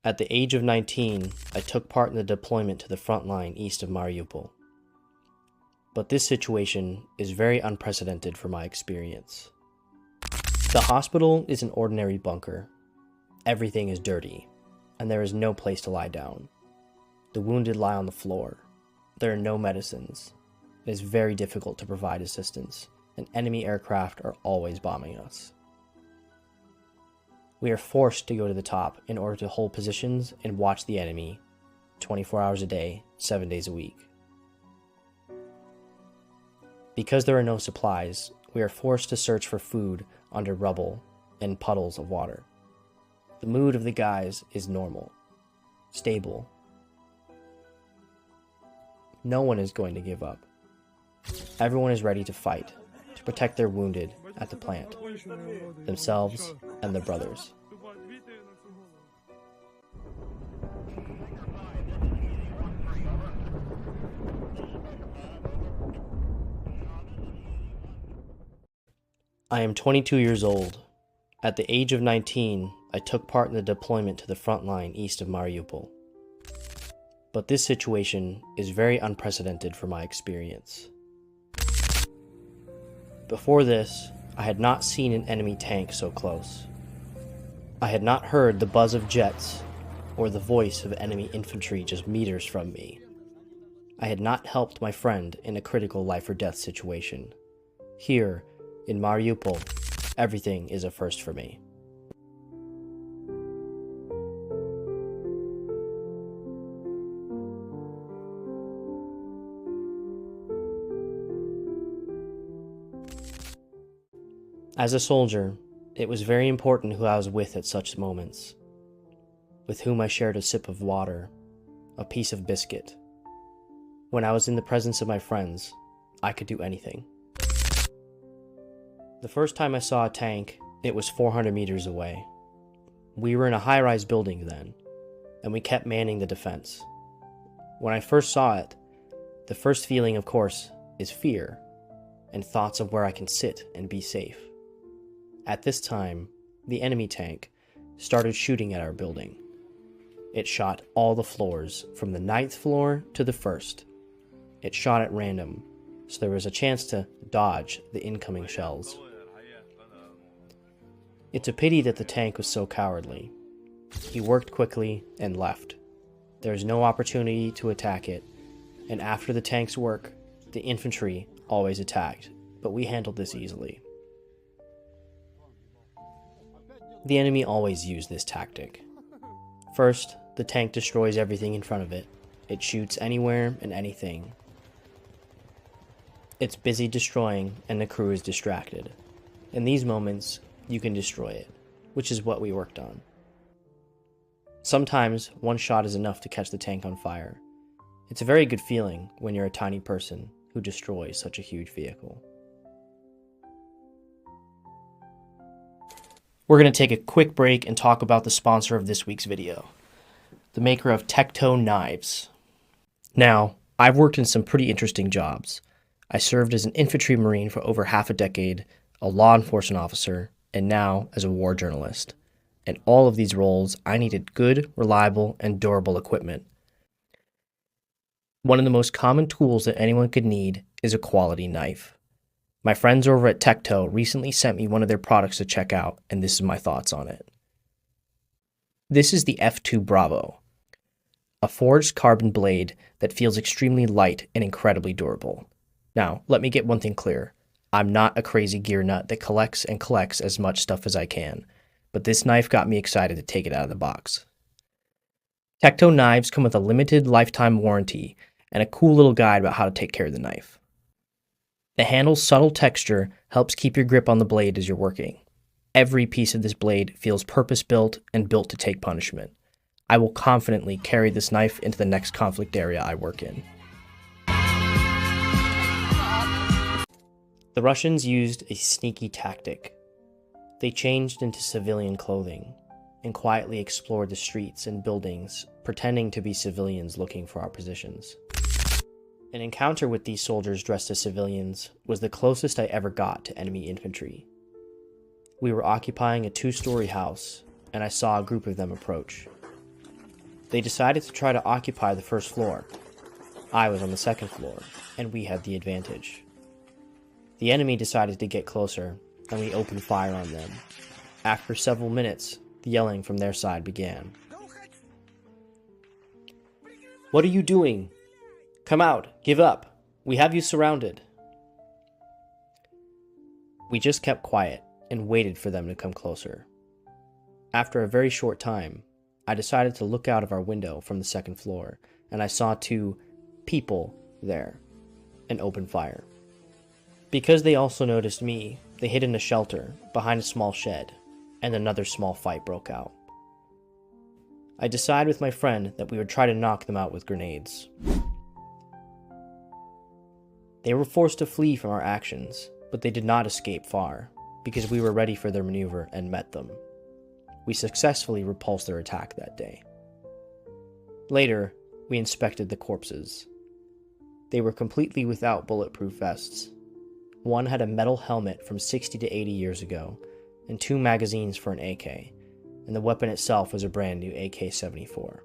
At the age of 19, I took part in the deployment to the front line east of Mariupol. But this situation is very unprecedented for my experience. The hospital is an ordinary bunker. Everything is dirty, and there is no place to lie down. The wounded lie on the floor. There are no medicines. It is very difficult to provide assistance, and enemy aircraft are always bombing us. We are forced to go to the top in order to hold positions and watch the enemy 24 hours a day, 7 days a week. Because there are no supplies, we are forced to search for food under rubble and puddles of water. The mood of the guys is normal, stable. No one is going to give up. Everyone is ready to fight, to protect their wounded at the plant, themselves and their brothers. I am 22 years old. At the age of 19, I took part in the deployment to the front line east of Mariupol. But this situation is very unprecedented for my experience. Before this, I had not seen an enemy tank so close. I had not heard the buzz of jets or the voice of enemy infantry just meters from me. I had not helped my friend in a critical life or death situation. Here, in Mariupol, everything is a first for me. As a soldier, it was very important who I was with at such moments, with whom I shared a sip of water, a piece of biscuit. When I was in the presence of my friends, I could do anything. The first time I saw a tank, it was 400 meters away. We were in a high-rise building then, and we kept manning the defense. When I first saw it, the first feeling, of course, is fear, and thoughts of where I can sit and be safe. At this time, the enemy tank started shooting at our building. It shot all the floors, from the 9th floor to the 1st. It shot at random, so there was a chance to dodge the incoming shells. It's a pity that the tank was so cowardly. He worked quickly and left. There was no opportunity to attack it, and after the tank's work, the infantry always attacked, but we handled this easily. The enemy always used this tactic. First, the tank destroys everything in front of it. It shoots anywhere and anything. It's busy destroying, and the crew is distracted. In these moments, you can destroy it, which is what we worked on. Sometimes, one shot is enough to catch the tank on fire. It's a very good feeling when you're a tiny person who destroys such a huge vehicle. We're going to take a quick break and talk about the sponsor of this week's video, the maker of Tecto knives. Now, I've worked in some pretty interesting jobs. I served as an infantry marine for over half a decade, a law enforcement officer, and now as a war journalist. In all of these roles, I needed good, reliable, and durable equipment. One of the most common tools that anyone could need is a quality knife. My friends over at Tecto recently sent me one of their products to check out, and this is my thoughts on it. This is the F2 Bravo, a forged carbon blade that feels extremely light and incredibly durable. Now, let me get one thing clear. I'm not a crazy gear nut that collects and collects as much stuff as I can, but this knife got me excited to take it out of the box. Tecto knives come with a limited lifetime warranty and a cool little guide about how to take care of the knife. The handle's subtle texture helps keep your grip on the blade as you're working. Every piece of this blade feels purpose-built and built to take punishment. I will confidently carry this knife into the next conflict area I work in. The Russians used a sneaky tactic. They changed into civilian clothing and quietly explored the streets and buildings, pretending to be civilians looking for our positions. An encounter with these soldiers dressed as civilians was the closest I ever got to enemy infantry. We were occupying a 2-story house, and I saw a group of them approach. They decided to try to occupy the first floor. I was on the second floor, and we had the advantage. The enemy decided to get closer, and we opened fire on them. After several minutes, the yelling from their side began. "What are you doing? Come out! Give up! We have you surrounded!" We just kept quiet and waited for them to come closer. After a very short time, I decided to look out of our window from the second floor, and I saw two people there and opened fire. Because they also noticed me, they hid in a shelter behind a small shed, and another small fight broke out. I decided with my friend that we would try to knock them out with grenades. They were forced to flee from our actions, but they did not escape far, because we were ready for their maneuver and met them. We successfully repulsed their attack that day. Later, we inspected the corpses. They were completely without bulletproof vests. One had a metal helmet from 60 to 80 years ago, and 2 magazines for an AK, and the weapon itself was a brand new AK-74.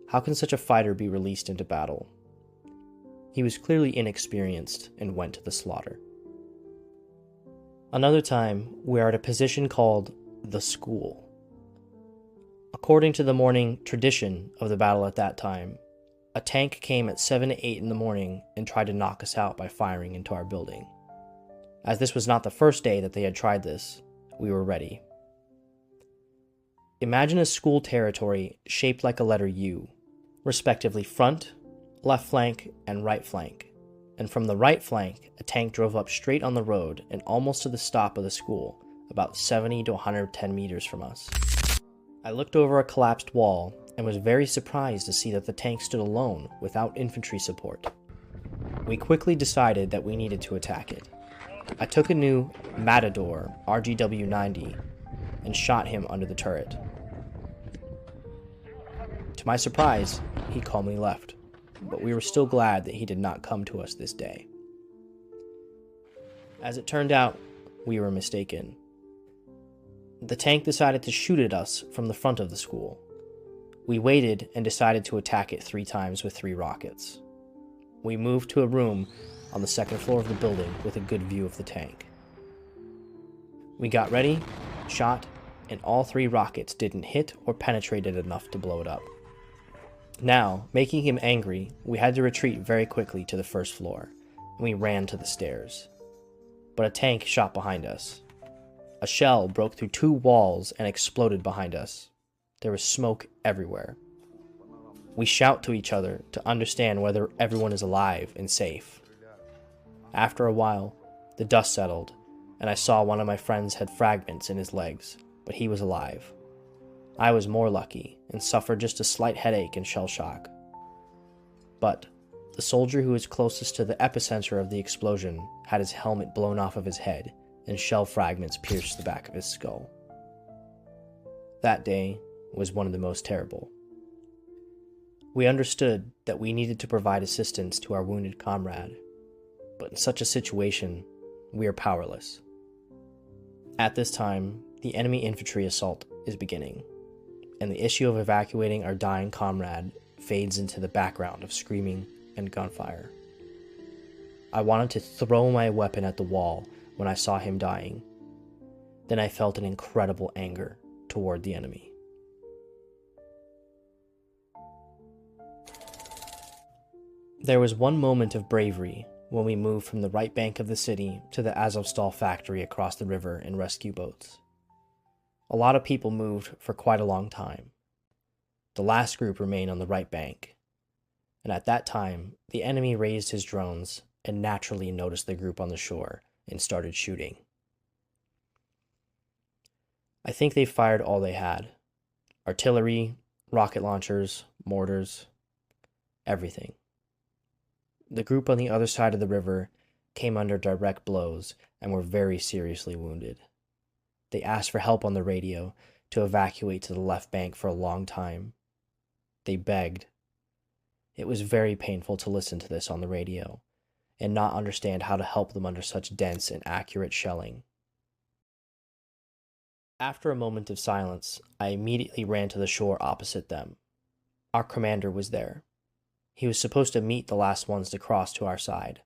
How can such a fighter be released into battle? He was clearly inexperienced and went to the slaughter. Another time, we are at a position called the school. According to the morning tradition of the battle at that time, a tank came at 7 to 8 in the morning and tried to knock us out by firing into our building. As this was not the first day that they had tried this, we were ready. Imagine a school territory shaped like a letter U, respectively front, left flank, and right flank. And from the right flank, a tank drove up straight on the road and almost to the stop of the school, about 70 to 110 meters from us. I looked over a collapsed wall and was very surprised to see that the tank stood alone without infantry support. We quickly decided that we needed to attack it. I took a new Matador RGW-90 and shot him under the turret. To my surprise, he calmly left, but we were still glad that he did not come to us this day. As it turned out, we were mistaken. The tank decided to shoot at us from the front of the school. We waited and decided to attack it 3 times with 3 rockets. We moved to a room on the second floor of the building with a good view of the tank. We got ready, shot, and all 3 rockets didn't hit or penetrate it enough to blow it up. Now, making him angry, we had to retreat very quickly to the first floor, and we ran to the stairs. But a tank shot behind us. A shell broke through 2 walls and exploded behind us. There was smoke everywhere. We shout to each other to understand whether everyone is alive and safe. After a while, the dust settled, and I saw one of my friends had fragments in his legs, but he was alive. I was more lucky and suffered just a slight headache and shell shock. But the soldier who was closest to the epicenter of the explosion had his helmet blown off of his head and shell fragments pierced the back of his skull. That day was one of the most terrible. We understood that we needed to provide assistance to our wounded comrade, but in such a situation, we are powerless. At this time, the enemy infantry assault is beginning, and the issue of evacuating our dying comrade fades into the background of screaming and gunfire. I wanted to throw my weapon at the wall when I saw him dying. Then I felt an incredible anger toward the enemy. There was one moment of bravery when we moved from the right bank of the city to the Azovstal factory across the river in rescue boats. A lot of people moved for quite a long time. The last group remained on the right bank, and at that time, the enemy raised his drones and naturally noticed the group on the shore and started shooting. I think they fired all they had. Artillery, rocket launchers, mortars, everything. The group on the other side of the river came under direct blows and were very seriously wounded. They asked for help on the radio to evacuate to the left bank for a long time. They begged. It was very painful to listen to this on the radio and not understand how to help them under such dense and accurate shelling. After a moment of silence, I immediately ran to the shore opposite them. Our commander was there. He was supposed to meet the last ones to cross to our side.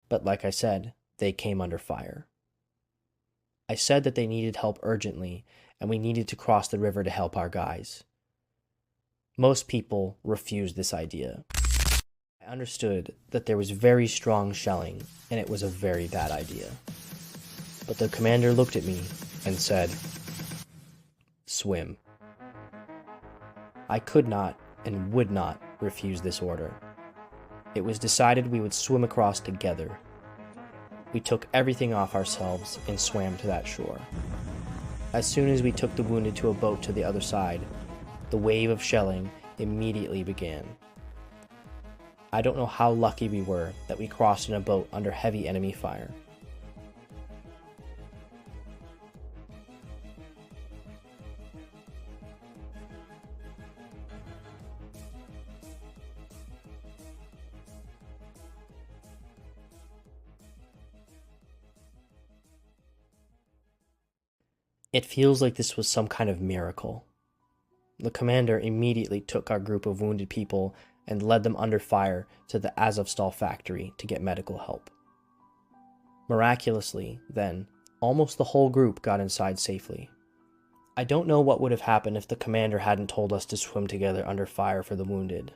But like I said, they came under fire. I said that they needed help urgently, and we needed to cross the river to help our guys. Most people refused this idea. I understood that there was very strong shelling, and it was a very bad idea. But the commander looked at me and said, "Swim." I could not and would not refuse this order. It was decided we would swim across together. We took everything off ourselves and swam to that shore. As soon as we took the wounded to a boat to the other side, the wave of shelling immediately began. I don't know how lucky we were that we crossed in a boat under heavy enemy fire. It feels like this was some kind of miracle. The commander immediately took our group of wounded people and led them under fire to the Azovstal factory to get medical help. Miraculously, then, almost the whole group got inside safely. I don't know what would have happened if the commander hadn't told us to swim together under fire for the wounded.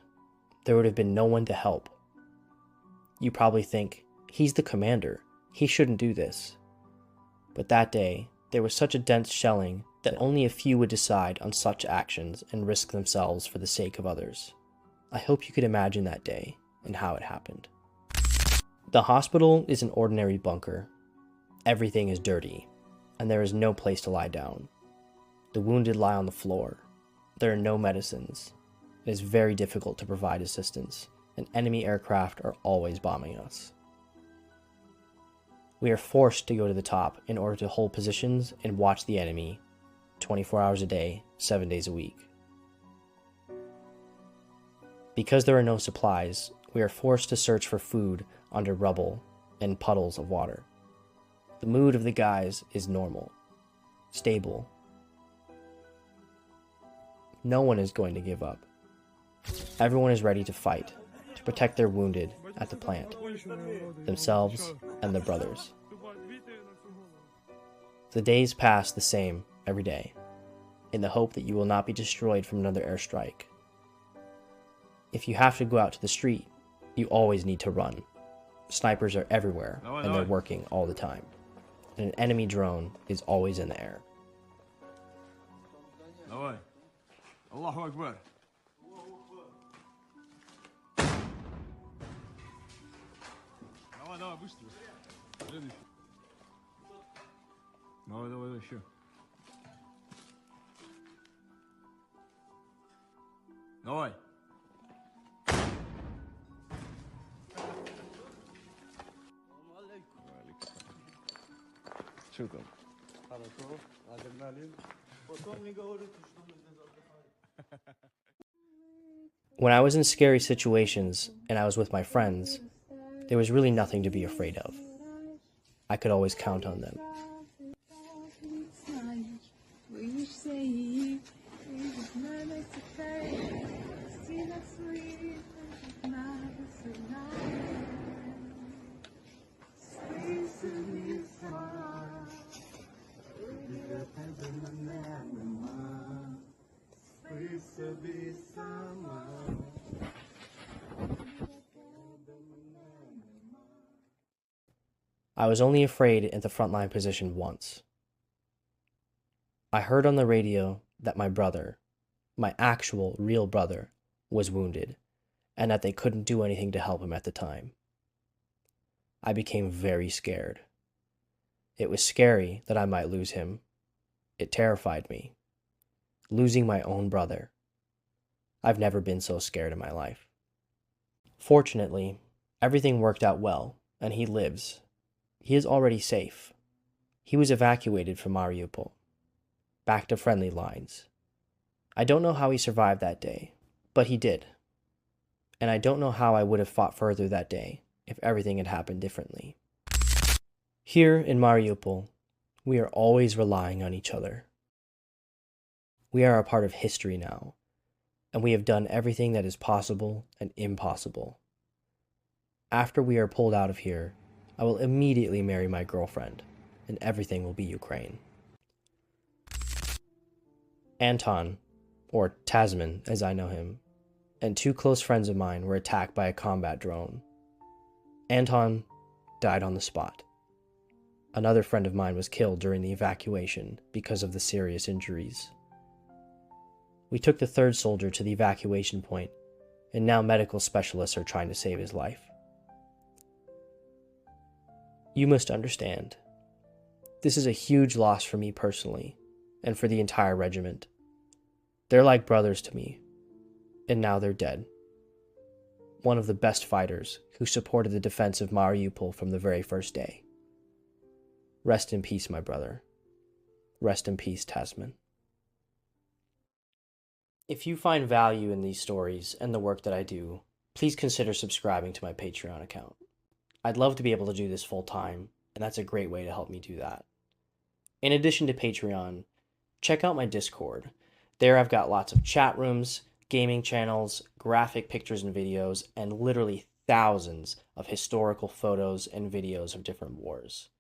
There would have been no one to help. You probably think, he's the commander, he shouldn't do this. But that day, there was such a dense shelling that only a few would decide on such actions and risk themselves for the sake of others. I hope you could imagine that day and how it happened. The hospital is an ordinary bunker. Everything is dirty, and there is no place to lie down. The wounded lie on the floor. There are no medicines. It is very difficult to provide assistance, and enemy aircraft are always bombing us. We are forced to go to the top in order to hold positions and watch the enemy 24 hours a day, 7 days a week. Because there are no supplies, we are forced to search for food under rubble and puddles of water. The mood of the guys is normal, stable. No one is going to give up. Everyone is ready to fight, to protect their wounded at the plant, themselves and their brothers. The days pass the same every day, in the hope that you will not be destroyed from another airstrike. If you have to go out to the street, you always need to run. Snipers are everywhere, and they're working all the time. And an enemy drone is always in the air. Allahu Akbar. Давай, быстро. Следующий. Давай, еще. Давай. Что там? Хорошо. Отогнали. Потом не говорите, что мы здесь отдыхаем. When I was in scary situations and I was with my friends, there was really nothing to be afraid of. I could always count on them. I was only afraid at the frontline position once. I heard on the radio that my brother, my actual real brother, was wounded, and that they couldn't do anything to help him at the time. I became very scared. It was scary that I might lose him. It terrified me. Losing my own brother. I've never been so scared in my life. Fortunately, everything worked out well, and he lives. He is already safe. He was evacuated from Mariupol, back to friendly lines. I don't know how he survived that day, but he did. And I don't know how I would have fought further that day if everything had happened differently. Here in Mariupol, we are always relying on each other. We are a part of history now, and we have done everything that is possible and impossible. After we are pulled out of here, I will immediately marry my girlfriend, and everything will be Ukraine. Anton, or Tasman as I know him, and 2 close friends of mine were attacked by a combat drone. Anton died on the spot. Another friend of mine was killed during the evacuation because of the serious injuries. We took the 3rd soldier to the evacuation point, and now medical specialists are trying to save his life. You must understand, this is a huge loss for me personally, and for the entire regiment. They're like brothers to me, and now they're dead. One of the best fighters who supported the defense of Mariupol from the very first day. Rest in peace, my brother. Rest in peace, Tasman. If you find value in these stories and the work that I do, please consider subscribing to my Patreon account. I'd love to be able to do this full time, and that's a great way to help me do that. In addition to Patreon, check out my Discord. There I've got lots of chat rooms, gaming channels, graphic pictures and videos, and literally thousands of historical photos and videos of different wars.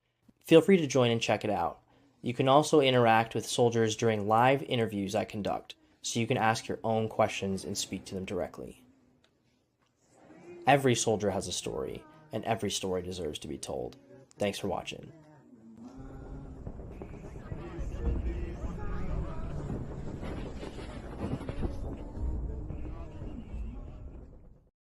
Feel free to join and check it out. You can also interact with soldiers during live interviews I conduct, so you can ask your own questions and speak to them directly. Every soldier has a story, and every story deserves to be told. Thanks for watching.